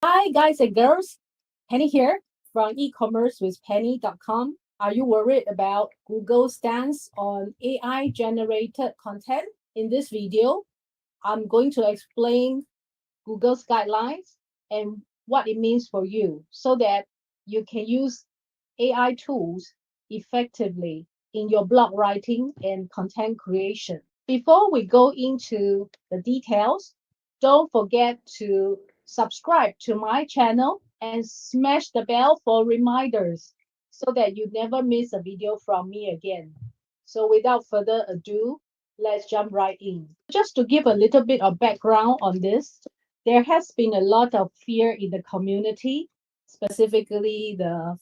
Hi, guys and girls. Penny here from Ecommerce with Penny.com. Are you worried about Google's stance on AI generated content? In this video, I'm going to explain Google's guidelines and what it means for you so that you can use AI tools effectively in your blog writing and content creation. Before we go into the details, don't forget to subscribe to my channel and smash the bell for reminders so that you never miss a video from me again. So without further ado, let's jump right in. Just to give a little bit of background on this, there has been a lot of fear in the community, specifically the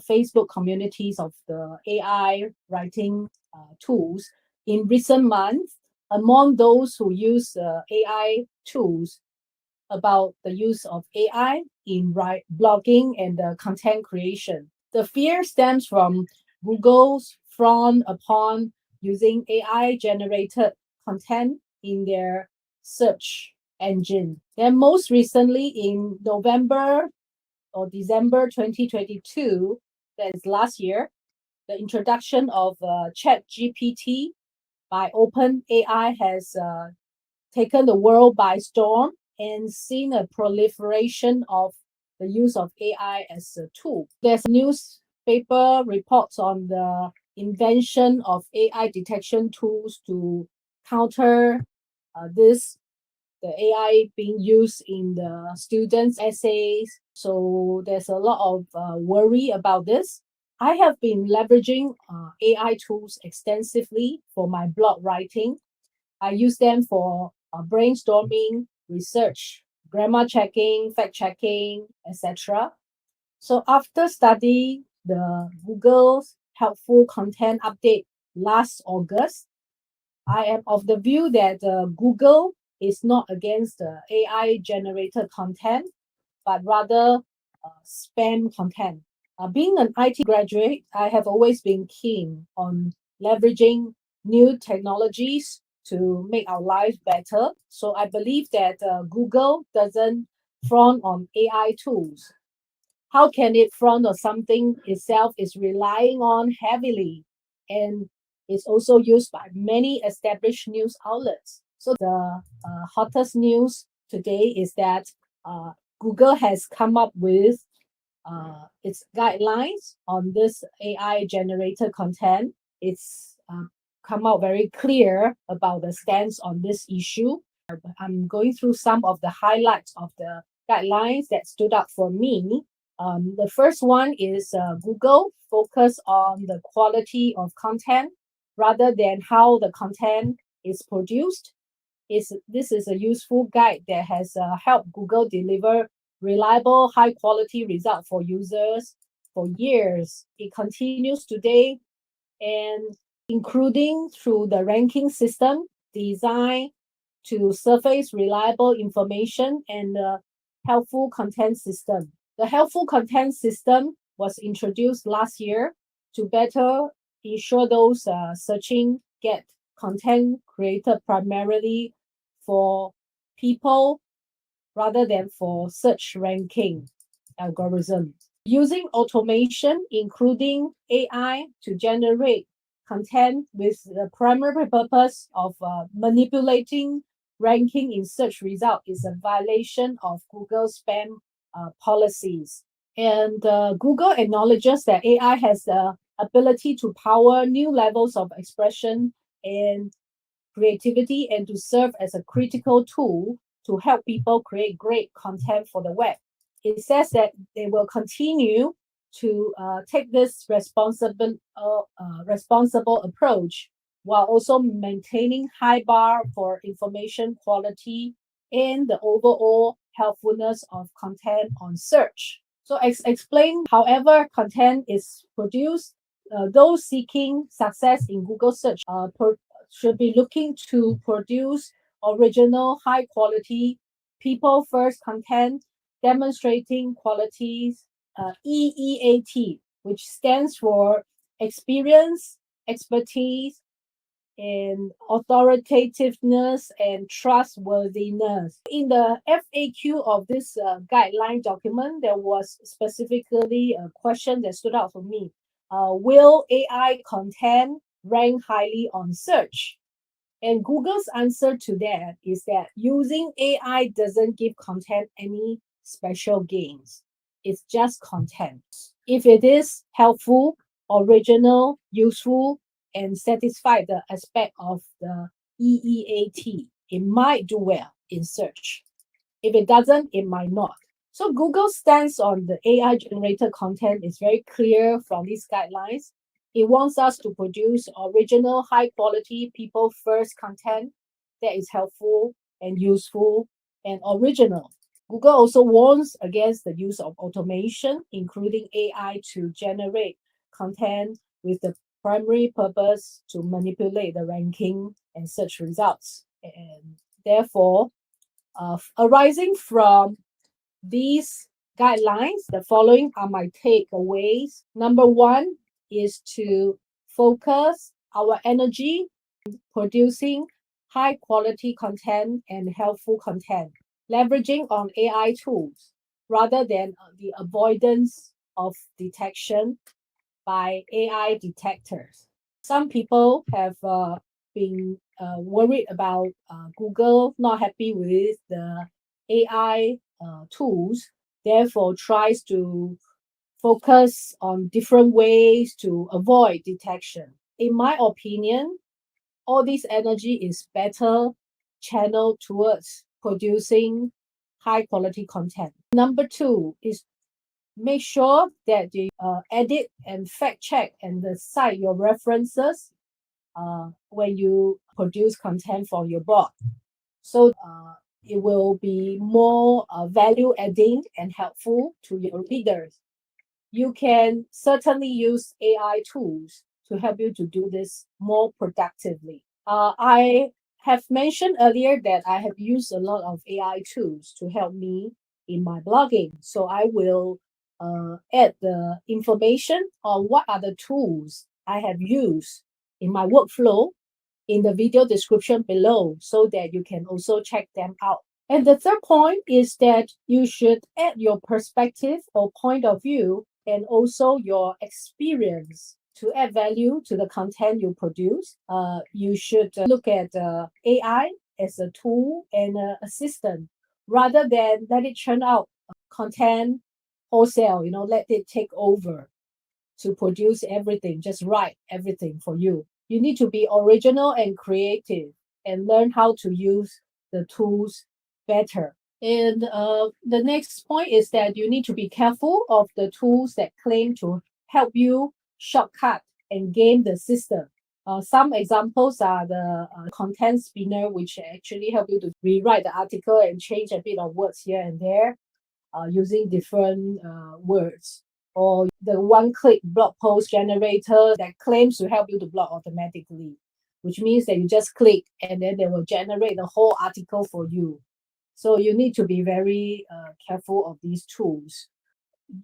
Facebook communities of the AI writing tools in recent months among those who use AI tools about the use of AI in blogging and content creation. The fear stems from Google's frown upon using AI generated content in their search engine. Then, most recently, in November or December 2022, that is last year, the introduction of ChatGPT by OpenAI has taken the world by storm and seen a proliferation of the use of AI as a tool. There's newspaper reports on the invention of AI detection tools to counter this, the AI being used in the students' essays. So there's a lot of worry about this. I have been leveraging AI tools extensively for my blog writing. I use them for brainstorming, research, grammar checking, fact checking, etc. So after studying the Google's helpful content update last August, I am of the view that Google is not against the AI generated content, but rather spam content. Being an IT graduate, I have always been keen on leveraging new technologies to make our lives better. So I believe that Google doesn't frown on AI tools. How can it front on something itself is relying on heavily and is also used by many established news outlets? So the hottest news today is that Google has come up with its guidelines on this AI generated content. It's come out very clear about the stance on this issue. I'm going through some of the highlights of the guidelines that stood out for me. The first one is Google focus on the quality of content rather than how the content is produced. This is a useful guide that has helped Google deliver reliable, high quality results for users for years. It continues today and including through the ranking system designed to surface reliable information and the helpful content system. The helpful content system was introduced last year to better ensure those searching get content created primarily for people rather than for search ranking algorithm. Using automation, including AI, to generate content with the primary purpose of manipulating ranking in search result is a violation of Google spam policies. And Google acknowledges that AI has the ability to power new levels of expression and creativity and to serve as a critical tool to help people create great content for the web. It says that they will continue to take this responsible approach while also maintaining high bar for information quality and the overall helpfulness of content on search. So explain however content is produced, those seeking success in Google search should be looking to produce original, high quality, people first content demonstrating qualities, EEAT, which stands for experience, expertise, and authoritativeness and trustworthiness. In the FAQ of this guideline document, there was specifically a question that stood out for me. Will AI content rank highly on search? And Google's answer to that is that using AI doesn't give content any special gains. It's just content. If it is helpful, original, useful, and satisfy the aspect of the EEAT, it might do well in search. If it doesn't, it might not. So Google's stance on the AI generated content is very clear from these guidelines. It wants us to produce original, high quality, people first content that is helpful and useful and original. Google also warns against the use of automation, including AI, to generate content with the primary purpose to manipulate the ranking and search results. And therefore, arising from these guidelines, the following are my takeaways. Number one is to focus our energy producing high quality content and helpful content, leveraging on AI tools rather than the avoidance of detection by AI detectors. Some people have been worried about Google not happy with the AI tools, therefore tries to focus on different ways to avoid detection. In my opinion, all this energy is better channeled towards producing high quality content. Number two is make sure that you edit and fact check and cite your references when you produce content for your blog. So it will be more value adding and helpful to your readers. You can certainly use AI tools to help you to do this more productively. I have mentioned earlier that I have used a lot of AI tools to help me in my blogging. So I will add the information on what are the tools I have used in my workflow in the video description below so that you can also check them out. And the third point is that you should add your perspective or point of view and also your experience to add value to the content you produce. You should look at AI as a tool and an assistant rather than let it churn out content wholesale, let it take over to produce everything, just write everything for you. You need to be original and creative and learn how to use the tools better. And the next point is that you need to be careful of the tools that claim to help you shortcut and game the system. Some examples are the content spinner, which actually help you to rewrite the article and change a bit of words here and there using different words. Or the one-click blog post generator that claims to help you to blog automatically, which means that you just click and then they will generate the whole article for you. So you need to be very careful of these tools.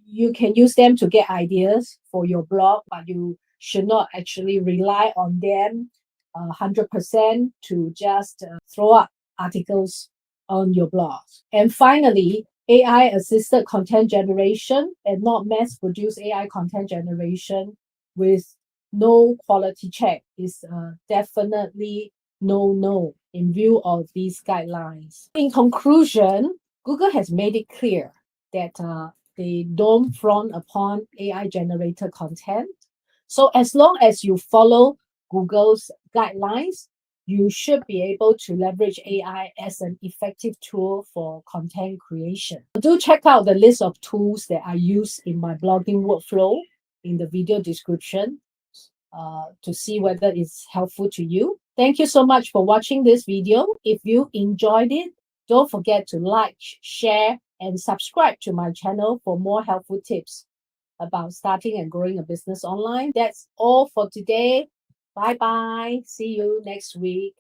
You can use them to get ideas for your blog, but you should not actually rely on them 100% to just throw up articles on your blog. And finally, AI assisted content generation and not mass produced AI content generation with no quality check is definitely no in view of these guidelines. In conclusion, Google has made it clear that they don't frown upon AI generated content. So as long as you follow Google's guidelines, you should be able to leverage AI as an effective tool for content creation. Do check out the list of tools that I use in my blogging workflow in the video description to see whether it's helpful to you. Thank you so much for watching this video. If you enjoyed it, don't forget to like, share, and subscribe to my channel for more helpful tips about starting and growing a business online. That's all for today. Bye bye. See you next week.